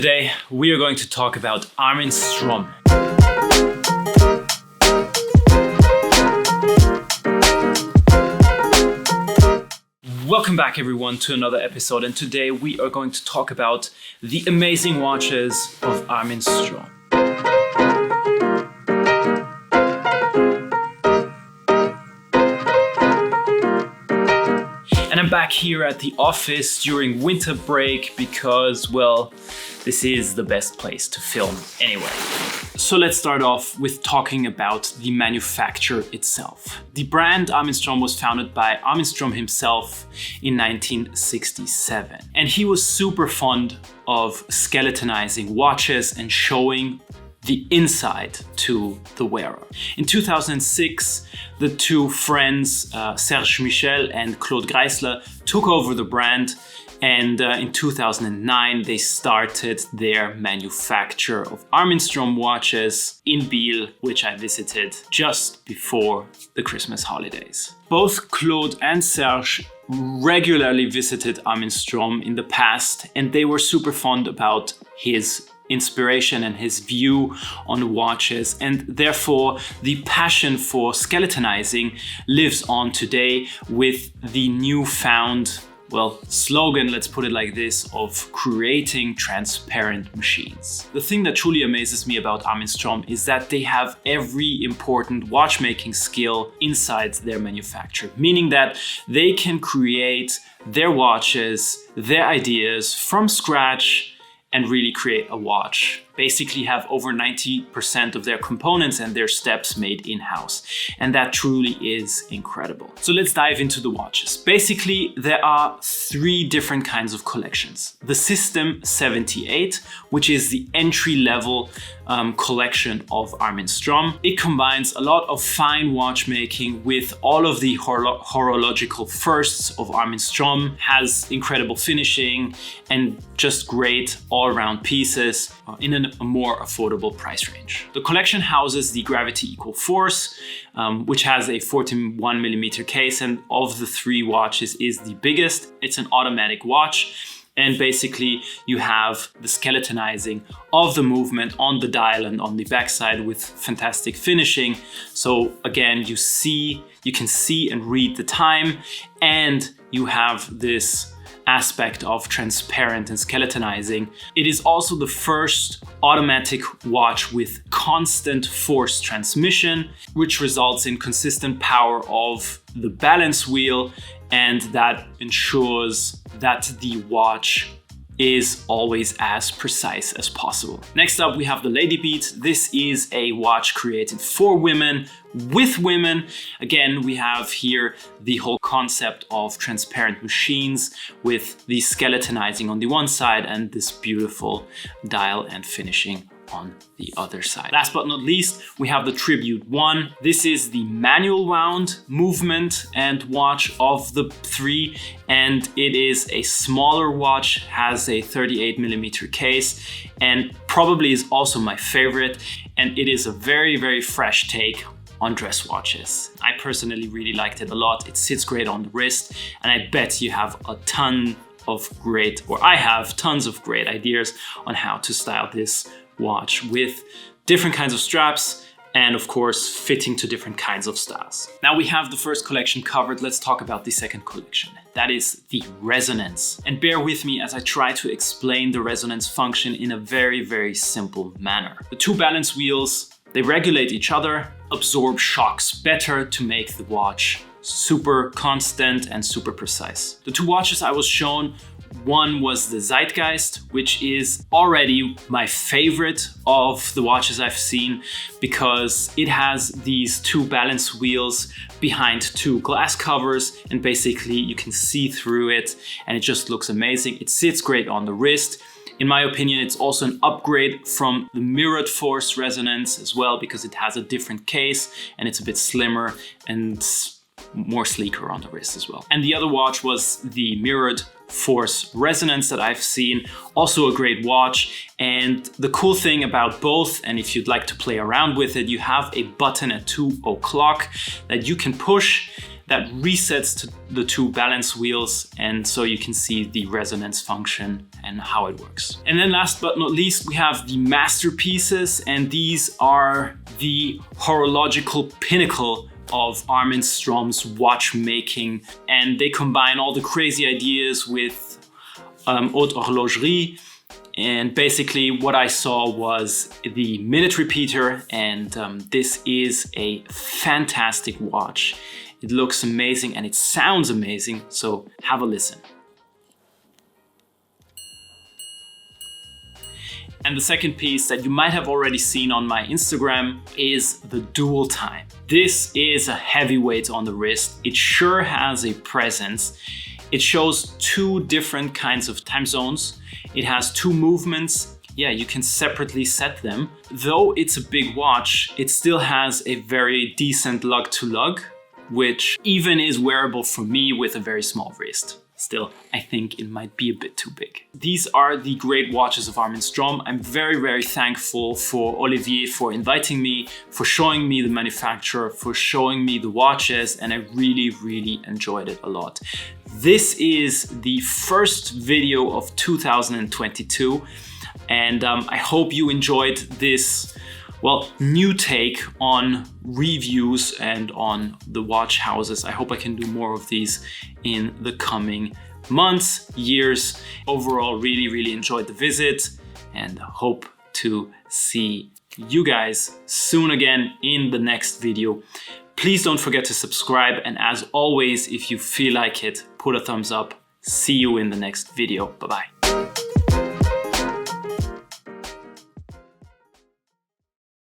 Today, we are going to talk about Armin Strom. Welcome back everyone to another episode, and today we are going to talk about the amazing watches of Armin Strom. And I'm back here at the office during winter break because, well, this is the best place to film anyway. So let's start off with talking about the manufacture itself. The brand Armin Strom was founded by Armin Strom himself in 1967. And he was super fond of skeletonizing watches and showing the inside to the wearer. In 2006, the two friends, Serge Michel and Claude Greisler, took over the brand. And in 2009, they started their manufacture of Armin Strom watches in Biel, which I visited just before the Christmas holidays. Both Claude and Serge regularly visited Armin Strom in the past, and they were super fond about his inspiration and his view on watches, and therefore the passion for skeletonizing lives on today with the newfound slogan, let's put it like this, of creating transparent machines. The thing that truly amazes me about Armin Strom is that they have every important watchmaking skill inside their manufacture, meaning that they can create their watches, their ideas from scratch and really create a watch. Basically have over 90% of their components and their steps made in-house. And that truly is incredible. So let's dive into the watches. Basically, there are three different kinds of collections. The System 78, which is the entry-level collection of Armin Strom. It combines a lot of fine watchmaking with all of the horological firsts of Armin Strom, has incredible finishing and just great all-around pieces in a more affordable price range. The collection houses the Gravity Equal Force, which has a 41mm case, and of the three watches is the biggest. It's an automatic watch. And basically you have the skeletonizing of the movement on the dial and on the backside with fantastic finishing. So again, you can see and read the time, and you have this aspect of transparent and skeletonizing. It is also the first automatic watch with constant force transmission, which results in consistent power of the balance wheel, and that ensures that the watch is always as precise as possible. Next up, we have the Lady Beat. This is a watch created for women, with women. Again, we have here the whole concept of transparent machines with the skeletonizing on the one side and this beautiful dial and finishing on the other side. Last but not least, we have the Tribute 1. This is the manual wound movement and watch of the three, and it is a smaller watch, has a 38mm case, and probably is also my favorite. And it is a very, very fresh take on dress watches. I personally really liked it a lot. It sits great on the wrist, and I bet you have I have tons of great ideas on how to style this watch with different kinds of straps and of course fitting to different kinds of styles. Now we have the first collection covered. Let's talk about the second collection. That is the resonance. And bear with me as I try to explain the resonance function in a very, very simple manner. The two balance wheels, they regulate each other, absorb shocks better to make the watch super constant and super precise. The two watches I was shown, one was the Zeitgeist, which is already my favorite of the watches I've seen because it has these two balance wheels behind two glass covers, and basically you can see through it and it just looks amazing. It sits great on the wrist. In my opinion, it's also an upgrade from the mirrored force resonance as well because it has a different case and it's a bit slimmer and more sleeker on the wrist as well. And the other watch was the mirrored force resonance that I've seen, also a great watch. And the cool thing about both, and if you'd like to play around with it, you have a button at 2 o'clock that you can push that resets to the two balance wheels, and so you can see the resonance function and how it works. And then last but not least, we have the masterpieces, and these are the horological pinnacle of Armin Strom's watchmaking, and they combine all the crazy ideas with haute horlogerie. And basically what I saw was the minute repeater, and this is a fantastic watch. It looks amazing and it sounds amazing, so have a listen. And the second piece that you might have already seen on my Instagram is the dual time. This is a heavyweight on the wrist. It sure has a presence. It shows two different kinds of time zones. It has two movements. Yeah, you can separately set them. Though it's a big watch, it still has a very decent lug to lug, which even is wearable for me with a very small wrist. Still, I think it might be a bit too big. These are the great watches of Armin Strom. I'm very, very thankful for Olivier for inviting me, for showing me the manufacturer, for showing me the watches, and I really, really enjoyed it a lot. This is the first video of 2022, and I hope you enjoyed this, well, new take on reviews and on the watch houses. I hope I can do more of these in the coming months, years. Overall, really, really enjoyed the visit and hope to see you guys soon again in the next video. Please don't forget to subscribe, and as always, if you feel like it, put a thumbs up. See you in the next video. Bye-bye.